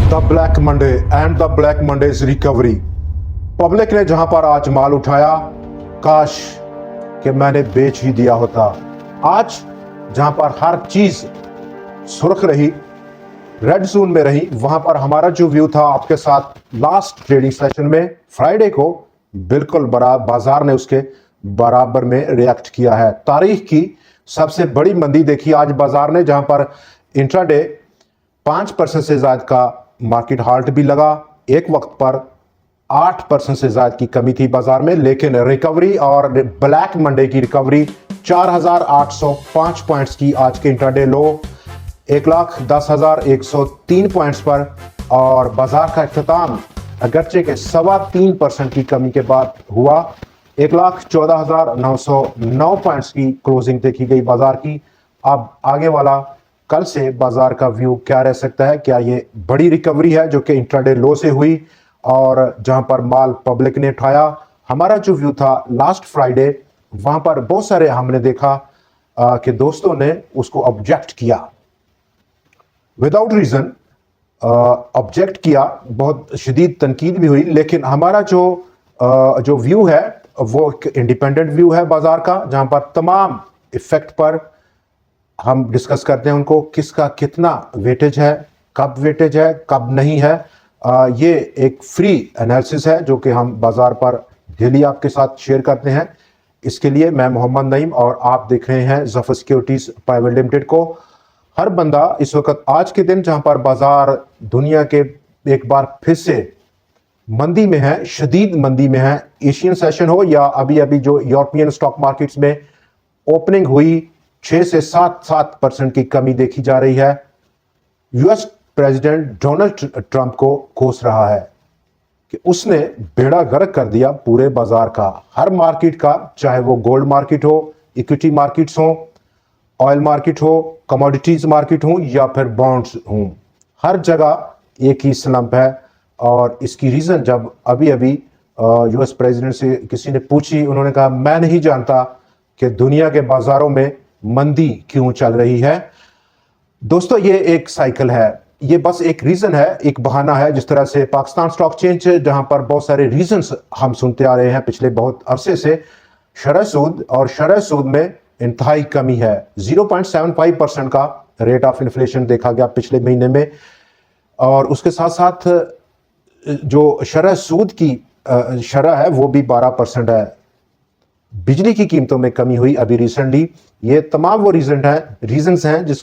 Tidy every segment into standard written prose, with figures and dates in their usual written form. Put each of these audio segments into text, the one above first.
The black Monday and the black Mondays recovery. Public ने जहां पर आज माल उठाया, काश कि मैंने बेच ही दिया होता। आज जहां पर हर चीज सुर्ख रही, रेड जोन में रही, वहां पर हमारा जो व्यू था आपके साथ लास्ट ट्रेडिंग सेशन में फ्राइडे को, बिल्कुल बाजार ने उसके बराबर में रिएक्ट किया है। तारीख की सबसे बड़ी मंदी देखी आज बाजार ने, जहां पर इंट्राडे 5% से ज्यादा का मार्केट हाल्ट भी लगा। एक वक्त पर 8% से ज्यादा की कमी थी बाजार में, लेकिन रिकवरी और ब्लैक मंडे की रिकवरी 4,805 पॉइंट्स की आज के इंट्राडे लो 1,10,103 पॉइंट्स पर, और बाजार का इख्तिताम अगरचे के 3.25% की कमी के बाद हुआ 1,14,909 पॉइंट्स की क्लोजिंग देखी गई बाजार की। अब आगे वाला कल से बाजार का व्यू क्या रह सकता है? क्या ये बड़ी रिकवरी है जो कि इंट्राडे लो से हुई और जहां पर माल पब्लिक ने उठाया? हमारा जो व्यू था लास्ट फ्राइडे, वहां पर बहुत सारे हमने देखा कि दोस्तों ने उसको ऑब्जेक्ट किया, विदाउट रीजन ऑब्जेक्ट किया, बहुत शदीद तनकीद भी हुई। लेकिन हमारा जो व्यू है वो एक इंडिपेंडेंट व्यू है बाजार का, जहां पर तमाम इफेक्ट पर हम डिस्कस करते हैं उनको, किसका कितना वेटेज है, कब वेटेज है, कब नहीं है। ये एक फ्री एनालिसिस है जो कि हम बाजार पर डेली आपके साथ शेयर करते हैं। इसके लिए मैं मोहम्मद नईम और आप देख रहे हैं ज़फर सिक्योरिटीज प्राइवेट लिमिटेड को। हर बंदा इस वक्त आज के दिन जहां पर बाजार दुनिया के एक बार फिर से मंदी में है, शदीद मंदी में है, एशियन सेशन हो या अभी अभी जो यूरोपियन स्टॉक मार्केट्स में ओपनिंग हुई, 6 से 7% की कमी देखी जा रही है। यूएस प्रेसिडेंट डोनाल्ड ट्रंप को कोस रहा है कि उसने बेड़ा गर्क कर दिया पूरे बाजार का, हर मार्केट का, चाहे वो गोल्ड मार्केट हो, इक्विटी मार्केट्स हो, ऑयल मार्केट हो, कमोडिटीज मार्केट हो या फिर बॉन्ड्स हो, हर जगह एक ही स्लंप है। और इसकी रीजन जब अभी अभी यूएस प्रेसिडेंट से किसी ने पूछी, उन्होंने कहा मैं नहीं जानता कि दुनिया के बाजारों में मंदी क्यों चल रही है। दोस्तों ये एक साइकिल है, ये बस एक रीजन है, एक बहाना है। जिस तरह से पाकिस्तान स्टॉक एक्सचेंज, जहां पर बहुत सारे रीजंस हम सुनते आ रहे हैं पिछले बहुत अरसे से, शरह सूद और शरह सूद में इंतहाई कमी है। 0.75% का रेट ऑफ इन्फ्लेशन देखा गया पिछले महीने में, और उसके साथ साथ जो शरह सूद की शरह है वो भी 12% है। बिजली की कीमतों में कमी हुई अभी रिसेंटली। ये तमाम वो रीजंस हैं जो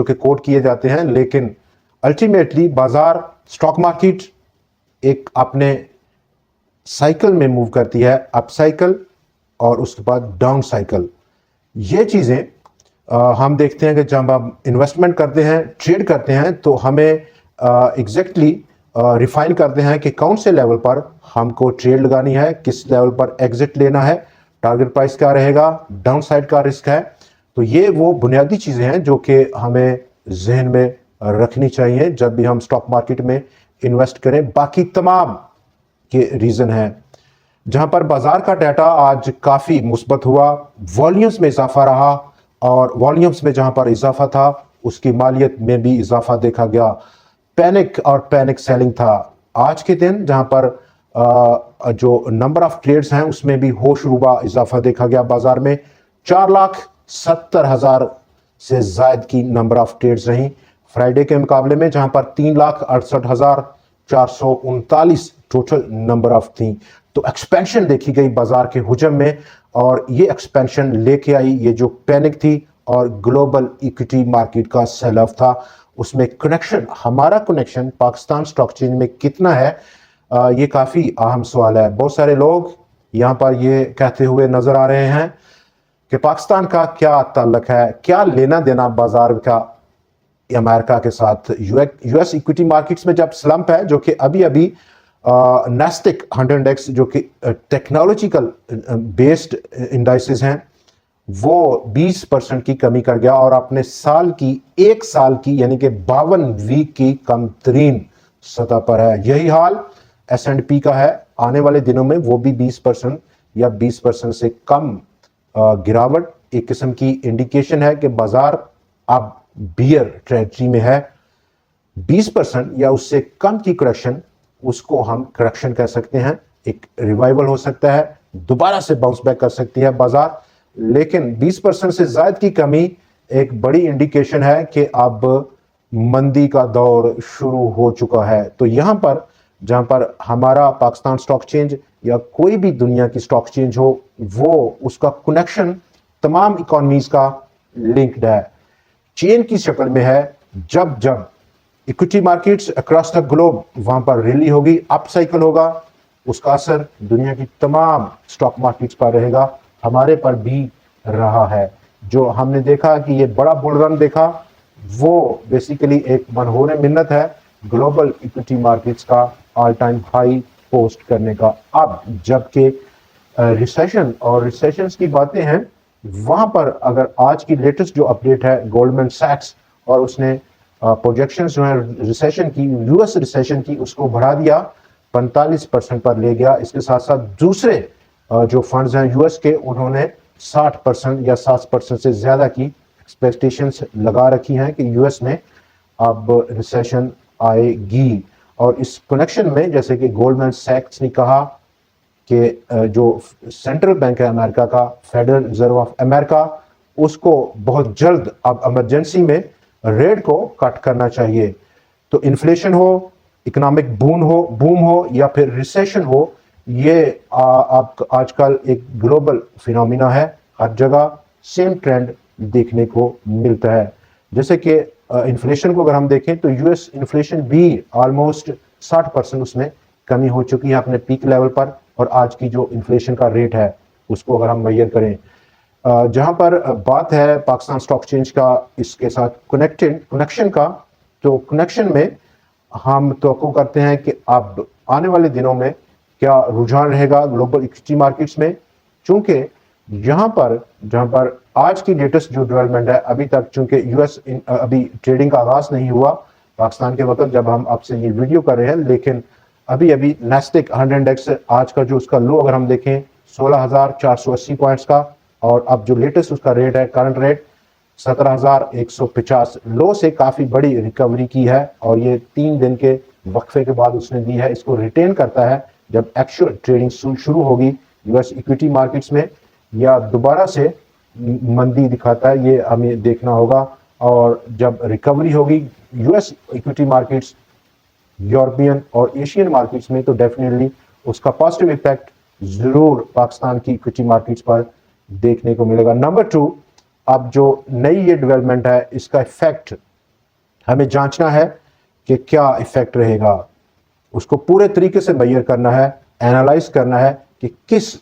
कि कोट किए जाते हैं, लेकिन अल्टीमेटली बाजार, स्टॉक मार्केट एक अपने साइकिल में मूव करती है, अप साइकिल और उसके बाद डाउन साइकिल। ये चीज़ें हम देखते हैं कि जब हम इन्वेस्टमेंट करते हैं, ट्रेड करते हैं, तो हमें एग्जैक्टली रिफाइन करते हैं कि कौन से लेवल पर हमको ट्रेड लगानी है, किस लेवल पर एग्जिट लेना है, टारगेट प्राइस क्या रहेगा, डाउन साइड का रिस्क है। तो ये वो बुनियादी चीज़ें हैं जो कि हमें जहन में रखनी चाहिए जब भी हम स्टॉक मार्केट में इन्वेस्ट करें। बाकी तमाम के रीज़न हैं। जहां पर बाजार का डाटा आज काफ़ी मुस्बत हुआ, वॉल्यूम्स में इजाफा रहा, और वॉल्यूम्स में जहां पर इजाफा था उसकी मालियत में भी इजाफा देखा गया। पैनिक सेलिंग था आज के दिन, जहां पर जो नंबर ऑफ ट्रेड्स हैं उसमें भी होशरुबा इजाफा देखा गया बाजार में। 4,70,000 से जायद की नंबर ऑफ ट्रेड्स रही फ्राइडे के मुकाबले में, जहां पर 3,68,439 टोटल नंबर ऑफ थी। तो एक्सपेंशन देखी गई बाजार के हुजम में, और ये एक्सपेंशन लेके आई ये जो पैनिक थी और ग्लोबल इक्विटी मार्केट का सेल ऑफ था। उसमें कनेक्शन, हमारा कनेक्शन पाकिस्तान स्टॉक एक्सचेंज में कितना है, ये काफ़ी अहम सवाल है। बहुत सारे लोग यहाँ पर ये कहते हुए नजर आ रहे हैं कि पाकिस्तान का क्या ताल्लुक है, क्या लेना देना बाजार का अमेरिका के साथ। यूएस इक्विटी मार्केट्स में जब स्लंप है, जो कि अभी अभी नेस्टिक 100 इंडेक्स जो कि टेक्नोलॉजिकल बेस्ड इंडाइसेस हैं, वो 20% की कमी कर गया और अपने एक साल की यानी कि 52 वीक की कम तरीन सतह पर है। यही हाल S&P का है। आने वाले दिनों में वो भी 20% या 20% से कम गिरावट एक किस्म की इंडिकेशन है कि बाजार अब बियर टेरिटरी में है। 20% या उससे कम की करेक्शन, उसको हम करेक्शन कह सकते हैं। एक रिवाइवल हो सकता है, दोबारा से बाउंस बैक कर सकती है बाजार, लेकिन 20% से ज्यादा की कमी एक बड़ी इंडिकेशन है कि अब मंदी का दौर शुरू हो चुका है। तो यहां पर जहां पर हमारा पाकिस्तान स्टॉक चेंज या कोई भी दुनिया की स्टॉक चेंज हो, वो उसका कनेक्शन तमाम इकोनॉमीज का लिंक्ड है, चेन की शक्ल में है। जब जब equity markets across the globe वहां पर रैली होगी, अप साइकिल होगा, उसका असर दुनिया की तमाम स्टॉक मार्केट्स पर रहेगा, हमारे पर भी रहा है। जो हमने देखा कि ये बड़ा बुल रन देखा, वो बेसिकली एक मनहोने मिन्नत है ग्लोबल इक्विटी मार्केट्स का ऑल टाइम हाई पोस्ट करने का। अब जबकि रिसेशन और रिसेशंस की बातें हैं, वहां पर अगर आज की लेटेस्ट जो अपडेट है गोल्डमैन सैक्स, और उसने प्रोजेक्शंस जो है रिसेशन की, यूएस रिसेशन की, उसको बढ़ा दिया 45% पर ले गया। इसके साथ साथ दूसरे जो फंड्स हैं यूएस के, उन्होंने 60% या 60% से ज्यादा की एक्सपेक्टेशंस लगा रखी हैं कि यूएस में अब रिसेशन आएगी। और इस कनेक्शन में जैसे कि गोल्डमैन सैक्स ने कहा कि जो सेंट्रल बैंक है अमेरिका का, फेडरल रिजर्व ऑफ अमेरिका, उसको बहुत जल्द अब इमरजेंसी में रेट को कट करना चाहिए। तो इन्फ्लेशन हो, इकोनॉमिक बूम हो या फिर रिसेशन हो, ये आप आजकल एक ग्लोबल फिनोमिना है, हर जगह सेम ट्रेंड देखने को मिलता है। जैसे कि इन्फ्लेशन को अगर हम देखें तो यूएस इन्फ्लेशन भी ऑलमोस्ट 60% उसमें कमी हो चुकी है अपने पीक लेवल पर, और आज की जो इन्फ्लेशन का रेट है उसको अगर हम मेजर करें, जहां पर बात है पाकिस्तान स्टॉक चेंज का इसके साथ कनेक्शन का, तो कनेक्शन में हम तवक्को करते हैं कि अब आने वाले दिनों में क्या रुझान रहेगा ग्लोबल इक्विटी मार्केट्स में। चूंकि जहां पर आज की लेटेस्ट जो डेवलपमेंट है, अभी तक चूंकि यूएस अभी ट्रेडिंग का आगाज नहीं हुआ पाकिस्तान के वक्त जब हम आपसे ये वीडियो कर रहे हैं, लेकिन अभी नेस्टेक 100 इंडेक्स आज का जो उसका लो अगर हम देखें 16,480 पॉइंट्स का, और अब जो लेटेस्ट उसका रेट है, करंट रेट 17,150, लो से काफी बड़ी रिकवरी की है, और ये 3 दिन के वक्फे के बाद उसने दी है। इसको रिटेन करता है जब एक्चुअल ट्रेडिंग शुरू होगी यूएस इक्विटी मार्केट्स में, या दोबारा से मंदी दिखाता है, ये हमें देखना होगा। और जब रिकवरी होगी यूएस इक्विटी मार्केट्स, यूरोपियन और एशियन मार्केट्स में, तो डेफिनेटली उसका पॉजिटिव इफेक्ट जरूर पाकिस्तान की इक्विटी मार्केट्स पर देखने को मिलेगा। नंबर 2, अब जो नई ये डेवलपमेंट है, इसका इफेक्ट हमें जांचना है कि क्या इफेक्ट रहेगा, उसको पूरे तरीके से मेजर करना है, एनालाइज करना है कि किस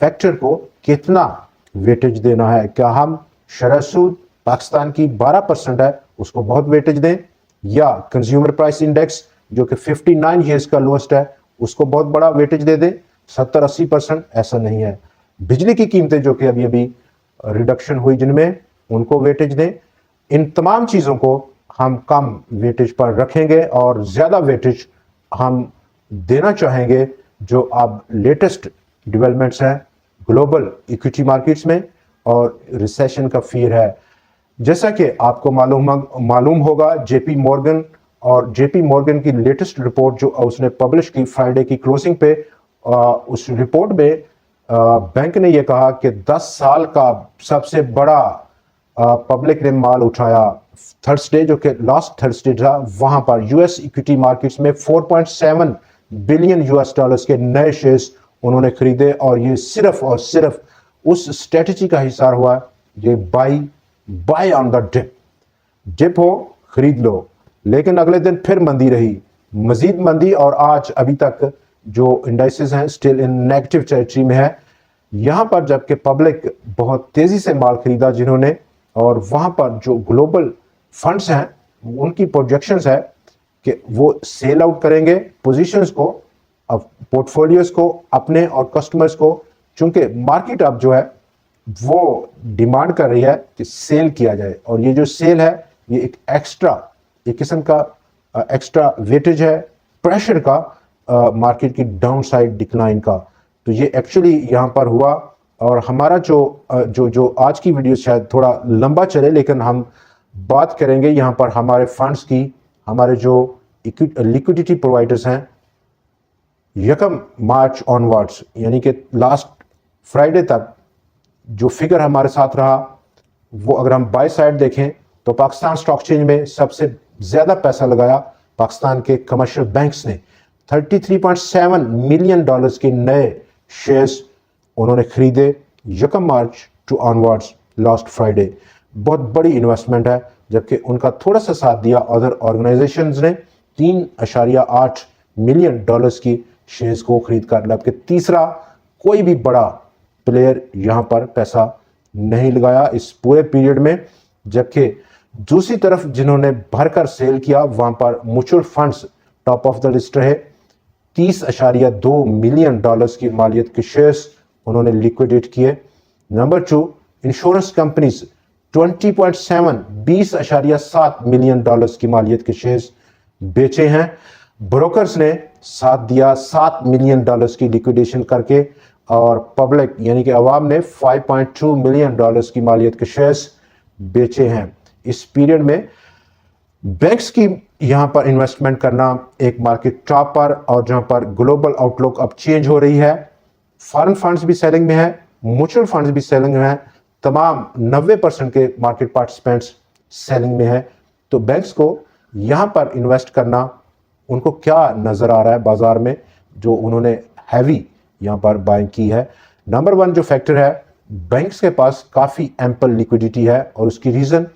फैक्टर को कितना वेटेज देना है। क्या हम शरह सूद पाकिस्तान की 12% है उसको बहुत वेटेज दें, या कंज्यूमर प्राइस इंडेक्स जो कि 59 ईयर्स का लोएस्ट है उसको बहुत बड़ा वेटेज दे दें 70-80%? ऐसा नहीं है। बिजली की कीमतें जो कि अभी अभी रिडक्शन हुई जिनमें, उनको वेटेज दें। इन तमाम चीज़ों को हम कम वेटेज पर रखेंगे और ज़्यादा वेटेज हम देना चाहेंगे जो अब लेटेस्ट डेवलपमेंट्स हैं ग्लोबल इक्विटी मार्केट्स में, और रिसेशन का फियर है। जैसा कि आपको मालूम होगा, जेपी मॉर्गन की लेटेस्ट रिपोर्ट जो उसने पब्लिश की फ्राइडे की क्लोजिंग पे, उस रिपोर्ट में बैंक ने यह कहा कि 10 साल का सबसे बड़ा पब्लिक ने माल उठाया थर्सडे, जो कि लास्ट थर्सडे था, वहां पर यूएस इक्विटी मार्केट्स में 4.7 बिलियन यूएस डॉलर्स के नए शेयर्स उन्होंने खरीदे, और ये सिर्फ और सिर्फ उस स्ट्रेटजी का हिस्सा हुआ ये बाय ऑन द डिप हो, खरीद लो। लेकिन अगले दिन फिर मंदी रही, मजीद मंदी, और आज अभी तक जो इंडाइसेस हैं स्टिल इन नेगेटिव टेरिटरी में है। यहां पर जबकि पब्लिक बहुत तेजी से माल खरीदा जिन्होंने, और वहां पर जो ग्लोबल फंड्स हैं उनकी प्रोजेक्शंस है कि वो सेल आउट करेंगे पोजीशंस को, अब पोर्टफोलियोज को अपने और कस्टमर्स को, चूंकि मार्केट अब जो है वो डिमांड कर रही है कि सेल किया जाए, और ये जो सेल है ये एक किस्म का एक्स्ट्रा वेटेज है प्रेशर का मार्केट की डाउन साइड डिक्लाइन का। तो ये एक्चुअली यहाँ पर हुआ, और हमारा जो आज की वीडियो शायद थोड़ा लंबा चले, लेकिन हम बात करेंगे यहाँ पर हमारे फंड्स की हमारे जो लिक्विडिटी प्रोवाइडर्स हैं 1 मार्च ऑनवर्ड्स यानी कि लास्ट फ्राइडे तक जो फिगर हमारे साथ रहा वो अगर हम बाय साइड देखें तो पाकिस्तान स्टॉक एक्सचेंज में सबसे ज़्यादा पैसा लगाया पाकिस्तान के कमर्शियल बैंक्स ने। 33.7 मिलियन डॉलर्स के नए शेयर्स उन्होंने खरीदे 1 March two onwards last Friday. बहुत बड़ी इन्वेस्टमेंट है, जबकि उनका थोड़ा सा साथ दिया अदर ऑर्गेनाइजेशंस ने 3.8 मिलियन डॉलर्स की शेयर्स को खरीद कर, जबकि तीसरा कोई भी बड़ा प्लेयर यहां पर पैसा नहीं लगाया इस पूरे पीरियड में। जबकि दूसरी तरफ जिन्होंने भरकर सेल किया वहां पर mutual funds top of the list रहे। 30.2 मिलियन डॉलर्स की मालियत के शेयर्स उन्होंने लिक्विडेट किए। Number 2 insurance companies 20.7 million dollars की मालियत के शेयर्स बेचे हैं। ब्रोकर्स ने साथ दिया 7 मिलियन डॉलर्स की लिक्विडेशन करके, और पब्लिक यानी कि अवाम ने 5.2 मिलियन डॉलर्स की मालियत के शेयर्स बेचे हैं। इस पीरियड में बैंक्स की यहां पर इन्वेस्टमेंट करना एक मार्केट टॉप पर, और जहां पर ग्लोबल आउटलुक अब चेंज हो रही है। फॉरेन फंड्स भी सेलिंग में है, म्यूचुअल फंड्स भी सेलिंग में है, तमाम 90% के मार्केट पार्टिसिपेंट्स सेलिंग में है। तो बैंक्स को यहां पर इन्वेस्ट करना, उनको क्या नजर आ रहा है बाजार में जो उन्होंने हैवी यहां पर बाइंग की है। नंबर 1 जो फैक्टर है, बैंक्स के पास काफी एम्पल लिक्विडिटी है, और उसकी रीजन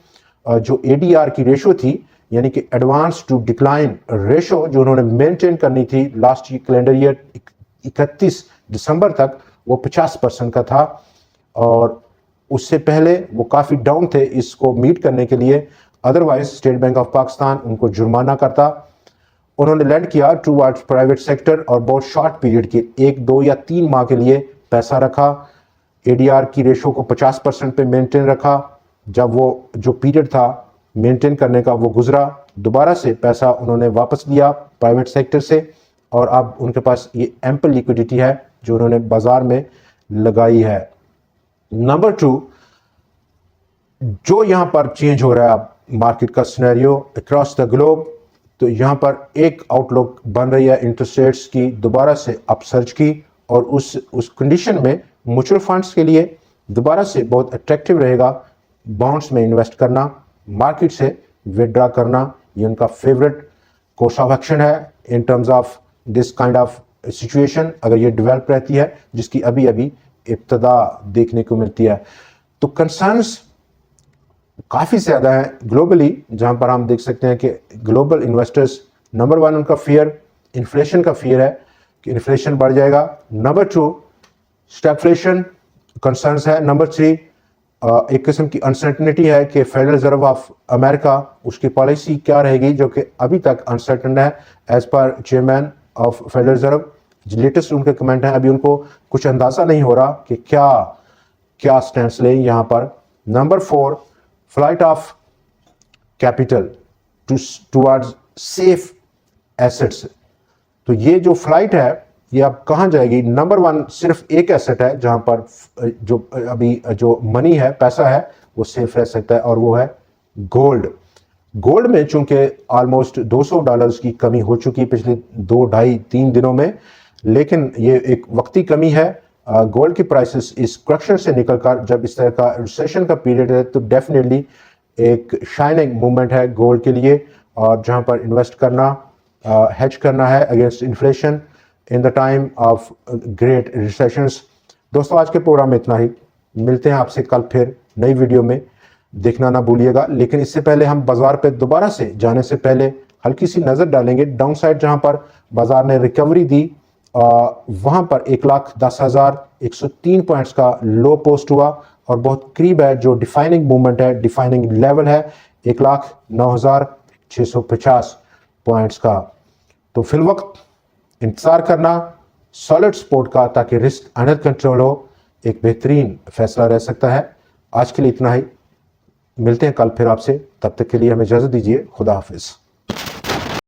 जो एडीआर की रेशो थी यानी कि एडवांस टू डिक्लाइन रेशो जो उन्होंने मेंटेन करनी थी लास्ट कैलेंडर ईयर 31 दिसंबर तक, वो 50% का था, और उससे पहले वो काफी डाउन थे। इसको मीट करने के लिए otherwise state bank of Pakistan उनको जुर्माना करता। उन्होंने लैंड किया टूवर्ड्स प्राइवेट सेक्टर और बहुत शॉर्ट पीरियड के 1, 2 या 3 माह के लिए पैसा रखा। एडीआर की रेशो को 50% पे मेंटेन रखा। जब वो जो पीरियड था मेंटेन करने का वो गुजरा, दोबारा से पैसा उन्होंने वापस लिया प्राइवेट सेक्टर से, और अब उनके पास ये एम्पल लिक्विडिटी है जो उन्होंने बाजार में लगाई है। नंबर 2 जो यहां पर चेंज हो रहा है अब मार्केट का सिनेरियो अक्रॉस द ग्लोब, तो यहां पर एक आउटलुक बन रही है इंटरेस्ट रेट्स की दोबारा से अपसर्ज की, और उस कंडीशन में म्यूचुअल फंड्स के लिए दोबारा से बहुत अट्रैक्टिव रहेगा बॉन्ड्स में इन्वेस्ट करना, मार्केट से विड्रॉ करना। ये उनका फेवरेट कोर्स ऑफ एक्शन है in terms of this kind of situation, अगर ये डेवलप रहती है जिसकी अभी अभी इब्तदा देखने को मिलती है। तो कंसर्न्स काफ़ी ज़्यादा है ग्लोबली, जहां पर हम देख सकते हैं कि ग्लोबल इन्वेस्टर्स नंबर 1 उनका फियर इन्फ्लेशन का फियर है कि इन्फ्लेशन बढ़ जाएगा। नंबर 2 स्टैगफ्लेशन कंसर्न्स है। नंबर 3 एक किस्म की अनसर्टनिटी है कि फेडरल रिजर्व ऑफ अमेरिका उसकी पॉलिसी क्या रहेगी, जो कि अभी तक अनसर्टन है। एज पर चेयरमैन ऑफ फेडरल रिजर्व जो लेटेस्ट उनके कमेंट हैं, अभी उनको कुछ अंदाज़ा नहीं हो रहा कि क्या स्टैंड लें यहाँ पर। Number 4 flight of capital towards safe assets. तो ये जो फ्लाइट है ये अब कहाँ जाएगी? नंबर 1 सिर्फ एक एसेट है जहां पर जो अभी जो मनी है, पैसा है, वो सेफ रह सकता है, और वो है गोल्ड। गोल्ड में चूंकि ऑलमोस्ट $200 की कमी हो चुकी पिछले 2, 2.5, 3 दिनों में, लेकिन ये एक वक्ती कमी है। गोल्ड की प्राइसेस इस करेक्शन से निकलकर जब इस तरह का रिसेशन का पीरियड है तो डेफिनेटली एक शाइनिंग मूवमेंट है गोल्ड के लिए, और जहां पर इन्वेस्ट करना, हेज करना है against inflation in the time of great recessions. दोस्तों आज के प्रोग्राम में इतना ही, मिलते हैं आपसे कल फिर नई वीडियो में, देखना ना भूलिएगा। लेकिन इससे पहले हम बाजार पे दोबारा से जाने से पहले हल्की सी नज़र डालेंगे डाउन साइड, जहां पर बाजार ने रिकवरी दी वहां पर 1,10,103 पॉइंट्स का लो पोस्ट हुआ, और बहुत करीब है जो डिफाइनिंग मूवमेंट है, डिफाइनिंग लेवल है 1,09,650 पॉइंट्स का। तो फिल वक्त इंतजार करना सॉलिड सपोर्ट का, ताकि रिस्क अंडर कंट्रोल हो, एक बेहतरीन फैसला रह सकता है। आज के लिए इतना ही, मिलते हैं कल फिर आपसे, तब तक के लिए हमें इजाज़त दीजिए। खुदा हाफिज़।